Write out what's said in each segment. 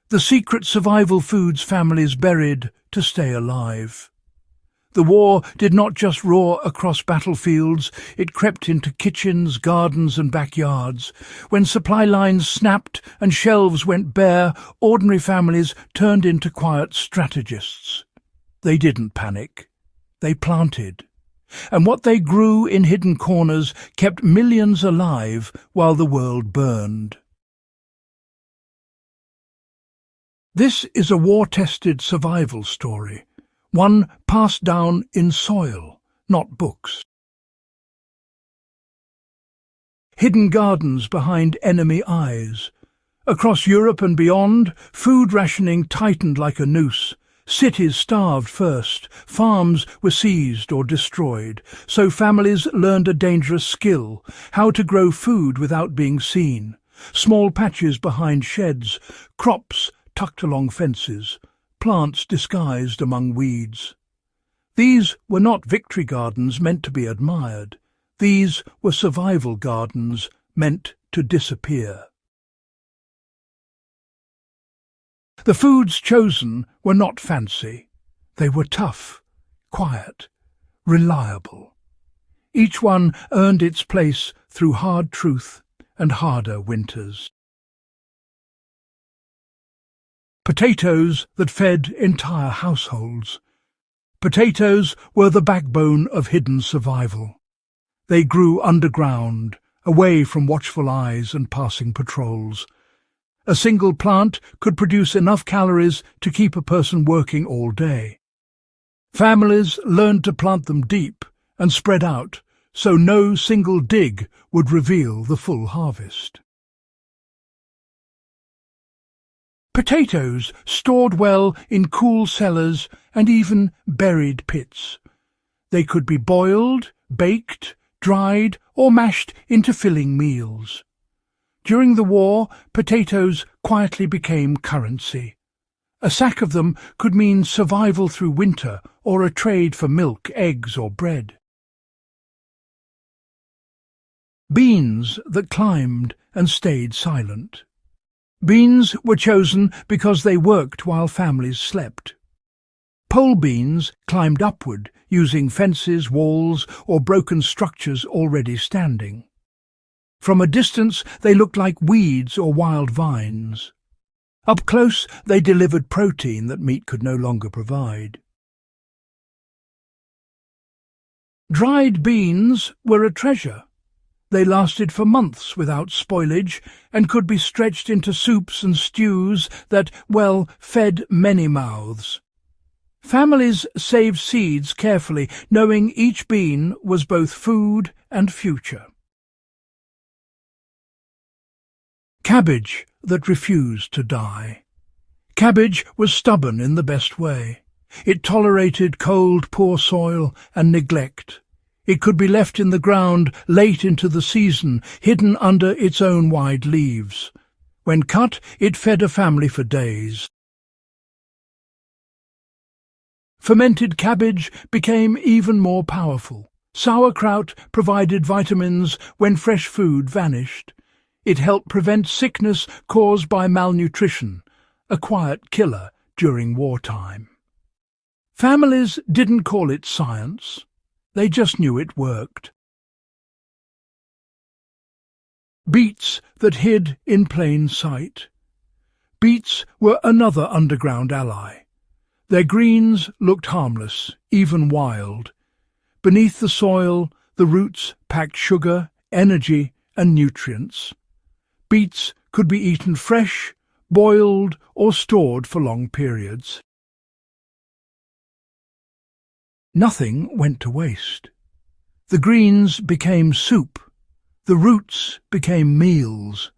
the secret survival foods families buried to stay alive. The war did not just roar across battlefields, it crept into kitchens, gardens and backyards. When supply lines snapped and shelves went bare, ordinary families turned into quiet strategists. They didn't panic. They planted. And what they grew in hidden corners kept millions alive while the world burned. This is a war-tested survival story, one passed down in soil, not books. Hidden gardens behind enemy eyes. Across Europe and beyond, food rationing tightened like a noose. Cities starved first, farms were seized or destroyed, so families learned a dangerous skill, how to grow food without being seen. Small patches behind sheds, crops tucked along fences, plants disguised among weeds. These were not victory gardens meant to be admired. These were survival gardens meant to disappear. The foods chosen were not fancy. They were tough, quiet, reliable. Each one earned its place through hard truth and harder winters. Potatoes that fed entire households. Potatoes were the backbone of hidden survival. They grew underground, away from watchful eyes and passing patrols. A single plant could produce enough calories to keep a person working all day. Families learned to plant them deep and spread out, so no single dig would reveal the full harvest. Potatoes stored well in cool cellars and even buried pits. They could be boiled, baked, dried or mashed into filling meals. During the war, potatoes quietly became currency. A sack of them could mean survival through winter or a trade for milk, eggs or bread. Beans that climbed and stayed silent. Beans were chosen because they worked while families slept. Pole beans climbed upward, using fences, walls, or broken structures already standing. From a distance, they looked like weeds or wild vines. Up close, they delivered protein that meat could no longer provide. Dried beans were a treasure. They lasted for months without spoilage and could be stretched into soups and stews that, well, fed many mouths. Families saved seeds carefully, knowing each bean was both food and future. Cabbage that refused to die. Cabbage was stubborn in the best way. It tolerated cold, poor soil and neglect. It could be left in the ground late into the season, hidden under its own wide leaves. When cut, it fed a family for days. Fermented cabbage became even more powerful. Sauerkraut provided vitamins when fresh food vanished. It helped prevent sickness caused by malnutrition, a quiet killer during wartime. Families didn't call it science. They just knew it worked. Beets that hid in plain sight. Beets were another underground ally. Their greens looked harmless, even wild. Beneath the soil, the roots packed sugar, energy, and nutrients. Beets could be eaten fresh, boiled, or stored for long periods. Nothing went to waste. The greens became soup. The roots became meals.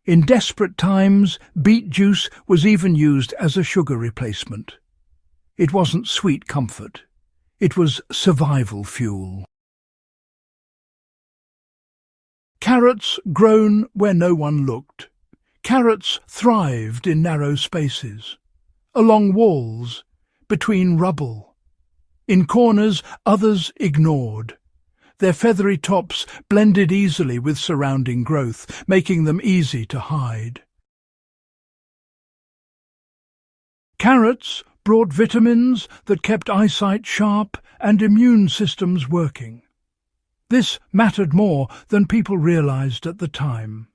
In desperate times, beet juice was even used as a sugar replacement. It wasn't sweet comfort. It was survival fuel. Carrots grown where no one looked. Carrots thrived in narrow spaces, along walls, between rubble. In corners, others ignored. Their feathery tops blended easily with surrounding growth, making them easy to hide. Carrots brought vitamins that kept eyesight sharp and immune systems working. This mattered more than people realized at the time.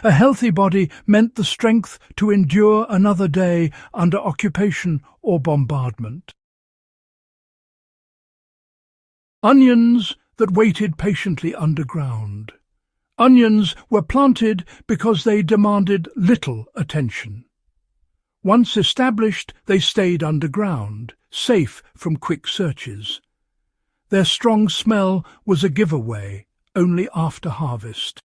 A healthy body meant the strength to endure another day under occupation or bombardment. Onions that waited patiently underground. Onions were planted because they demanded little attention. Once established, they stayed underground, safe from quick searches. Their strong smell was a giveaway only after harvest.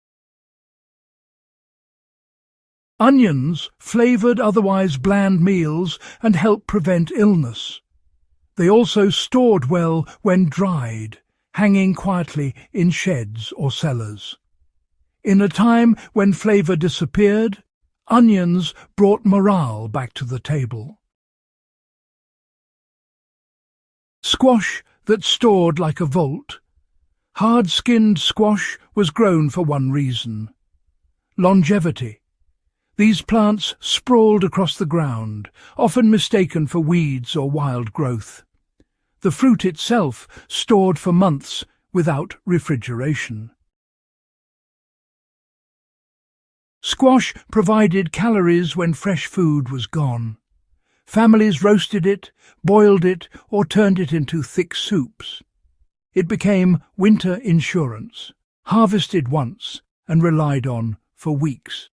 Onions flavoured otherwise bland meals and helped prevent illness. They also stored well when dried, hanging quietly in sheds or cellars. In a time when flavour disappeared, onions brought morale back to the table. Squash that stored like a vault. Hard-skinned squash was grown for one reason: longevity. These plants sprawled across the ground, often mistaken for weeds or wild growth. The fruit itself stored for months without refrigeration. Squash provided calories when fresh food was gone. Families roasted it, boiled it, or turned it into thick soups. It became winter insurance, harvested once and relied on for weeks.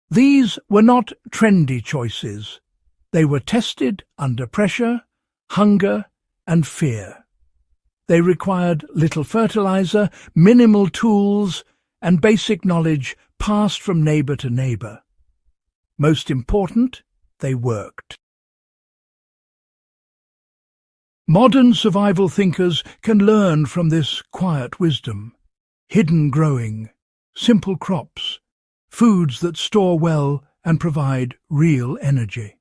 These were not trendy choices. They were tested under pressure, hunger, and fear. They required little fertilizer, minimal tools, and basic knowledge passed from neighbour to neighbour. Most important, they worked. Modern survival thinkers can learn from this quiet wisdom. Hidden growing, simple crops, foods that store well and provide real energy.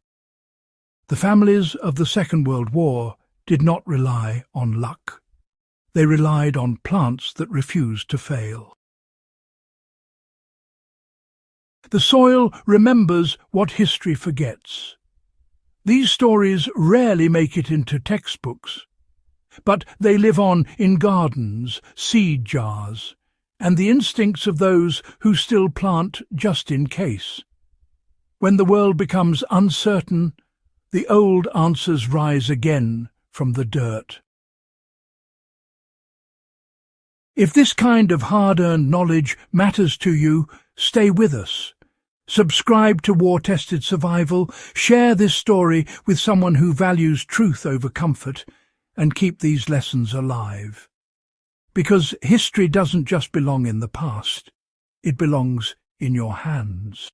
The families of the Second World War did not rely on luck. They relied on plants that refused to fail. The soil remembers what history forgets. These stories rarely make it into textbooks, but they live on in gardens, seed jars, and the instincts of those who still plant just in case. When the world becomes uncertain, the old answers rise again from the dirt. If this kind of hard-earned knowledge matters to you, stay with us. Subscribe to War-Tested Survival, share this story with someone who values truth over comfort, and keep these lessons alive. Because history doesn't just belong in the past, it belongs in your hands.